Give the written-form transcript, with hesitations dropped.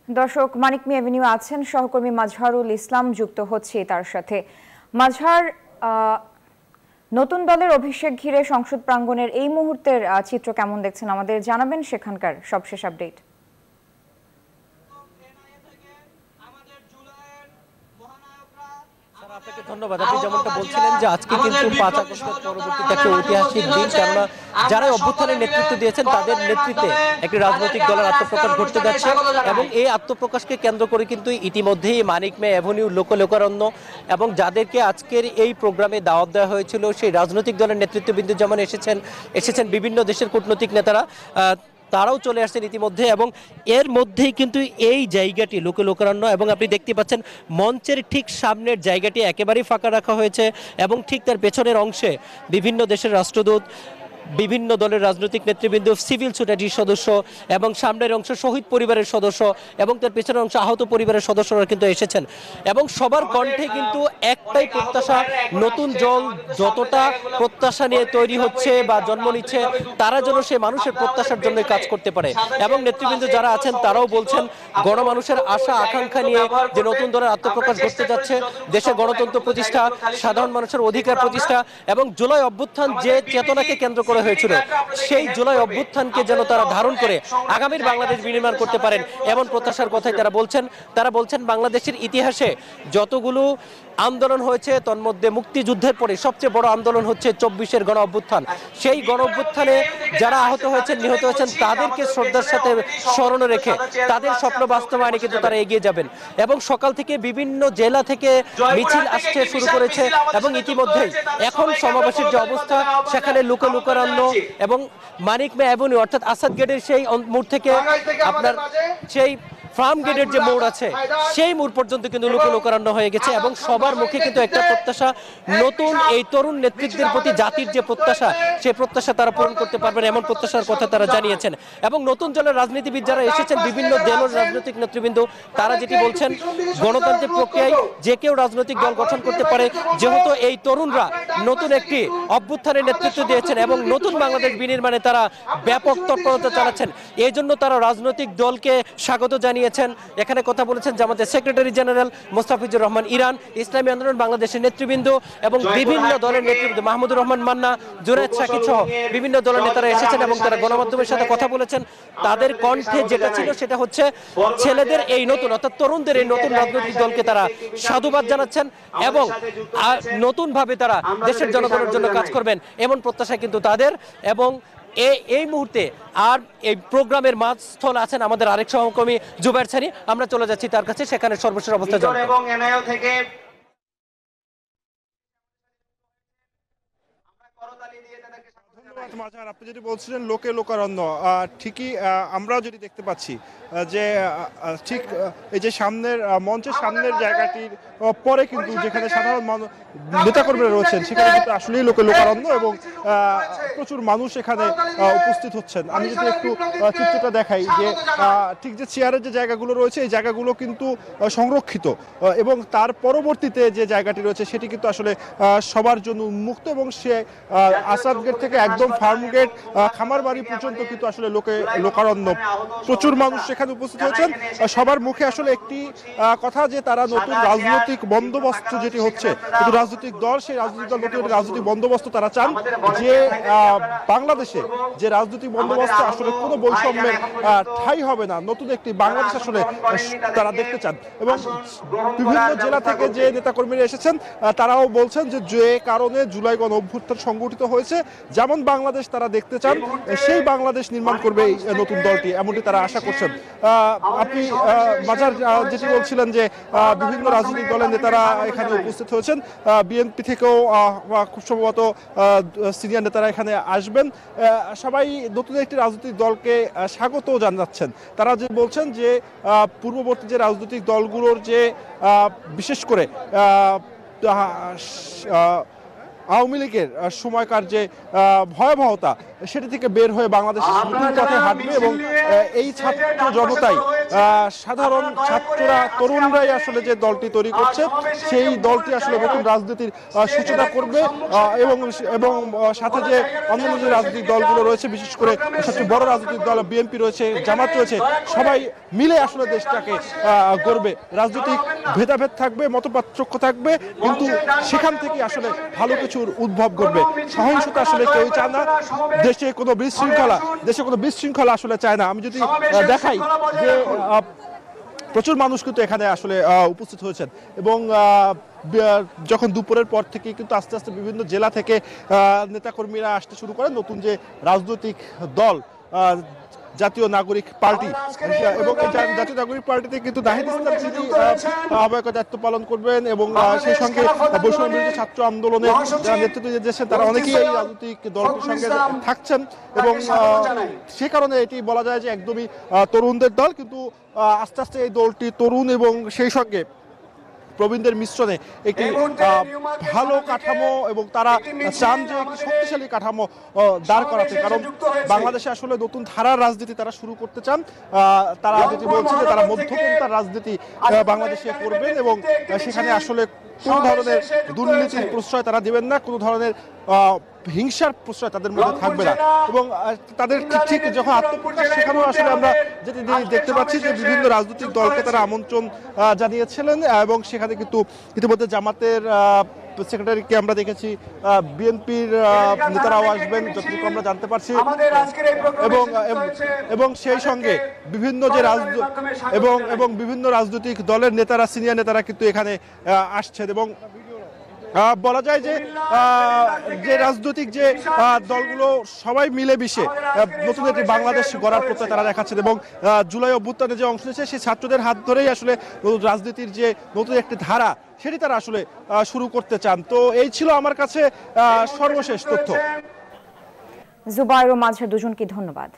দর্শক, মানিক মিয়া এভিনিউ আছেন সহকর্মী মাজহারুল ইসলাম, যুক্ত হচ্ছে তার সাথে। মাজহার, নতুন দলের অভিষেক ঘিরে সংসদ প্রাঙ্গণের এই মুহূর্তের চিত্র কেমন দেখছেন আমাদের জানাবেন, সেখানকার সবশেষ আপডেট। আপনাকে ধন্যবাদ। আপনি যেমনটা বলছিলেন যে আজকে কিন্তু 5 আগস্টের পরবর্তীতে একটা ঐতিহাসিক দিন, কেননা যারা অভ্যুত্থানের নেতৃত্ব দিয়েছেন তাদের নেতৃত্বে একটি রাজনৈতিক দলের আত্মপ্রকাশ ঘটতে যাচ্ছে এবং এই আত্মপ্রকাশকে কেন্দ্র করে কিন্তু ইতিমধ্যেই মানিক মিয়া এভিনিউ লোকারণ্য এবং যাদেরকে আজকের এই প্রোগ্রামে দাওয়াত দেওয়া হয়েছিল সেই রাজনৈতিক দলের নেতৃত্ববৃন্দ যেমন এসেছেন বিভিন্ন দেশের কূটনৈতিক নেতারা, তারাও চলে আসছেন ইতিমধ্যে এবং এর মধ্যেই কিন্তু এই জায়গাটি লোকারণ্য এবং আপনি দেখতে পাচ্ছেন মঞ্চের ঠিক সামনের জায়গাটি একেবারেই ফাঁকা রাখা হয়েছে এবং ঠিক তার পেছনের অংশে বিভিন্ন দেশের রাষ্ট্রদূত, বিভিন্ন দলের রাজনৈতিক নেতৃবৃন্দ, সিভিল সোসাইটির সদস্য এবং সামনের অংশ শহীদ পরিবারের সদস্য এবং তার পেছনের অংশ আহত পরিবারের সদস্যরা কিন্তু এসেছেন এবং সবার কণ্ঠে কিন্তু একটাই প্রত্যাশা, নতুন দল যতটা প্রত্যাশা নিয়ে তৈরি হচ্ছে বা জন্ম নিচ্ছে তারা যেন সে মানুষের প্রত্যাশার জন্য কাজ করতে পারে এবং নেতৃবৃন্দ যারা আছেন তারাও বলছেন গণমানুষের আশা আকাঙ্ক্ষা নিয়ে যে নতুন দলের আত্মপ্রকাশ ঘটতে যাচ্ছে, দেশে গণতন্ত্র প্রতিষ্ঠা, সাধারণ মানুষের অধিকার প্রতিষ্ঠা এবং জুলাই অভ্যুত্থান যে চেতনাকে কেন্দ্র করে হয়েছিল সেই জুলাই অভ্যুত্থানকে যেন তারা ধারণ করে আগামীর বাংলাদেশ বিনির্মাণ করতে পারেন এমন প্রত্যাশার কথাই তারা বলছেন। বাংলাদেশের ইতিহাসে যতগুলো আন্দোলন হয়েছে তন্মধ্যে মুক্তিযুদ্ধের পরে সবচেয়ে বড় আন্দোলন হচ্ছে 24-এর গণ অভ্যুত্থান। সেই গণ অভ্যুত্থানে যারা আহত হয়েছেন, নিহত হয়েছেন তাদেরকে শ্রদ্ধার সাথে স্মরণে রেখে তাদের স্বপ্ন বাস্তবায়নে কিন্তু তারা এগিয়ে যাবেন এবং সকাল থেকে বিভিন্ন জেলা থেকে মিছিল আসতে শুরু করেছে এবং ইতিমধ্যেই এখন সমাবেশের যে অবস্থা সেখানে লোকারণ্য এবং মানিক মিয়া এভিনিউ অর্থাৎ আসাদ গেটের সেই মোড় থেকে আপনার সেই ফার্ম গেটের যে মোড় আছে সেই মোড় পর্যন্ত কিন্তু লোকারণ্য হয়ে গেছে এবং সবার মুখে কিন্তু একটা প্রত্যাশা, নতুন এই তরুণ নেতৃত্বের প্রতি জাতির যে প্রত্যাশা সেই প্রত্যাশা তারা পূরণ করতে পারবেন এমন প্রত্যাশার কথা তারা জানিয়েছেন এবং নতুন দলের রাজনীতিবিদ যারা এসেছেন বিভিন্ন দলের রাজনৈতিক নেতৃবৃন্দ তারা যেটি বলছেন গণতান্ত্রিক প্রক্রিয়ায় যে কেউ রাজনৈতিক দল গঠন করতে পারে, যেহেতু এই তরুণরা নতুন একটি অভ্যুত্থানের নেতৃত্ব দিয়েছেন এবং নতুন বাংলাদেশ বিনির্মাণে তারা ব্যাপক তৎপরতা চালাচ্ছেন, এই জন্য তারা রাজনৈতিক দলকে স্বাগত জানিয়েছেন। এখানে কথা বলেছেন জামাতের secretary general Mostafizur Rahman Iran, Islami Andolan বাংলাদেশের নেতৃবৃন্দ এবং বিভিন্ন দলের নেতৃবৃন্দ মাহমুদুর রহমান মান্না, জুনায়েদ সাকিব সহ বিভিন্ন দলের নেতারা এসেছেন এবং তারা গণমাধ্যমের সাথে কথা বলেছেন। তাদের কণ্ঠে যেটা ছিল সেটা হচ্ছে ছেলেদের এই নতুন অর্থাৎ তরুণদের এই নতুন রাজনৈতিক দলকে তারা সাধুবাদ জানাচ্ছেন এবং নতুনভাবে তারা দেশের জনগণের জন্য কাজ করবেন এমন প্রত্যাশা কিন্তু তাদের। এবং এই মুহূর্তে আর এই প্রোগ্রামের মাঝস্থল আছেন আমাদের আরেক সহকর্মী জুবায়ের ছানি, আমরা চলে যাচ্ছি তার কাছে, সেখানে সর্বশেষ অবস্থা জানতে। আপনি যেটি বলছিলেন লোকারণ্য, ঠিকই আমরাও যেটি দেখতে পাচ্ছি যে ঠিক এই যে সামনের মঞ্চের সামনের জায়গাটির পরে কিন্তু যেখানে সাধারণ নেতাকর্মীরা রয়েছেন সেখানে কিন্তু আসলেই লোকারণ্য এবং প্রচুর মানুষ এখানে উপস্থিত হচ্ছেন। আমি যদি একটু চিত্রটা দেখাই যে ঠিক যে চেয়ারের যে জায়গাগুলো রয়েছে এই জায়গাগুলো কিন্তু সংরক্ষিত এবং তার পরবর্তীতে যে জায়গাটি রয়েছে সেটি কিন্তু আসলে সবার জন্য উন্মুক্ত এবং সে আসাদ গেট থেকে একদম ফার্ম গেট খামারবাড়ি পর্যন্ত কিন্তু আসলে লোকারণ্য। প্রচুর মানুষ সেখানে উপস্থিত হয়েছেন। সবার মুখে আসলে একটি কথা যে তারা নতুন রাজনৈতিক বন্দোবস্ত যেটি হচ্ছে, কিন্তু রাজনৈতিক দল সেই রাজনৈতিক দল নতুন রাজনৈতিক বন্দোবস্ত তারা চান যে বাংলাদেশে যে রাজনৈতিক বন্দোবস্ত আসলে কোনো বৈষম্যের ঠাঁই হবে না, নতুন একটি বাংলাদেশ আসলে তারা দেখতে চান। এবং বিভিন্ন জেলা থেকে যে নেতাকর্মীরা এসেছেন তারাও বলছেন যে কারণে জুলাই গণ অভ্যুত্থান সংগঠিত হয়েছে, যেমন বাংলাদেশ তারা দেখতে চান সেই বাংলাদেশ নির্মাণ করবে এই নতুন দলটি, এমনটি তারা আশা করছেন। আপনি মাজার যেটি বলছিলেন যে বিভিন্ন রাজনৈতিক দলের নেতারা এখানে উপস্থিত হয়েছেন, বিএনপি থেকেও খুব সম্ভবত সিনিয়র নেতারা এখানে আসবেন। সবাই নতুন একটি রাজনৈতিক দলকে স্বাগত জানাচ্ছেন। তারা যে বলছেন যে পূর্ববর্তী যে রাজনৈতিক দলগুলোর যে বিশেষ করে আওয়ামী লীগের সময়কার যে ভয়াবহতা সেটি থেকে বের হয়ে বাংলাদেশের নতুন পথে হাঁটবে এবং এই ছাত্র জনতাই সাধারণ ছাত্ররা তরুণরাই আসলে যে দলটি তৈরি করছে সেই দলটি আসলে নতুন রাজনীতির সূচনা করবে এবং এবং সাথে যে অন্যান্য যে রাজনৈতিক দলগুলো রয়েছে বিশেষ করে সবচেয়ে বড় রাজনৈতিক দল বিএনপি রয়েছে জামাত রয়েছে সবাই মিলে আসলে দেশটাকে গড়বে। রাজনৈতিক ভেদাভেদ থাকবে মতপার্থক্য থাকবে কিন্তু সেখান থেকে আসলে ভালো কিছুর উদ্ভব ঘটবে। সহিংসতা আসলে কেউ চায় না, দেশে কোনো বিশৃঙ্খলা আসলে চায় না। আমি যদি দেখাই যে প্রচুর মানুষ কিন্তু এখানে আসলে উপস্থিত হয়েছেন এবং যখন দুপুরের পর থেকে কিন্তু আস্তে আস্তে বিভিন্ন জেলা থেকে নেতাকর্মীরা আসতে শুরু করেন। নতুন যে রাজনৈতিক দল জাতীয় নাগরিক পার্টি এবং জাতীয় নাগরিক পার্টিতে কিন্তু নাহিদ ইসলাম তিনি আহ্বায়কের দায়িত্ব পালন করবেন এবং সেই সঙ্গে বৈষম্য বিরোধী ছাত্র আন্দোলনের যারা নেতৃত্ব দিয়েছেন তারা অনেকেই এই রাজনৈতিক দলটির সঙ্গে থাকছেন এবং সে কারণে এটি বলা যায় যে একদমই তরুণদের দল। কিন্তু আস্তে আস্তে এই দলটি তরুণ এবং সেই সঙ্গে প্রবীণদের মিশ্রণে একটি ভালো কাঠামো এবং তারা চান যে একটি শক্তিশালী কাঠামো দাঁড় করাতে, কারণ বাংলাদেশে আসলে নতুন ধারার রাজনীতি তারা শুরু করতে চান। তারা যেটি বলছে যে তারা মধ্যপন্থার রাজনীতি বাংলাদেশে করবেন এবং সেখানে আসলে কোনো ধরনের দুর্নীতির প্রশ্রয় তারা দিবেন না, কোনো ধরনের হিংসার প্রশ্রয় তাদের মধ্যে থাকবে না এবং তাদের ঠিক যখন আত্মপ্রকাশ সেখানেও আসলে আমরা যেটি দেখতে পাচ্ছি যে বিভিন্ন রাজনৈতিক দলকে তারা আমন্ত্রণ জানিয়েছিলেন এবং সেখানে কিন্তু ইতিমধ্যে জামাতের সেক্রেটারিকে আমরা দেখেছি, বিএনপির নেতারাও আসবেন যতটুকু আমরা জানতে পারছি এবং সেই সঙ্গে বিভিন্ন যে বিভিন্ন রাজনৈতিক দলের নেতারা সিনিয়র নেতারা কিন্তু এখানে আসছেন এবং বলা যায় যে রাজনৈতিক যে দলগুলো সবাই মিলেমিশে নতুন একটি বাংলাদেশ গড়ার প্রত্যয় তারা দেখাচ্ছেন এবং জুলাই অভ্যুত্থানে যে অংশ নিয়েছে সেই ছাত্রদের হাত ধরেই আসলে রাজনীতির যে নতুন একটি ধারা সেটি তারা আসলে শুরু করতে চান। তো এই ছিল আমার কাছে সর্বশেষ তথ্য। জুবায়ের ও মাজহার দুজনকে ধন্যবাদ।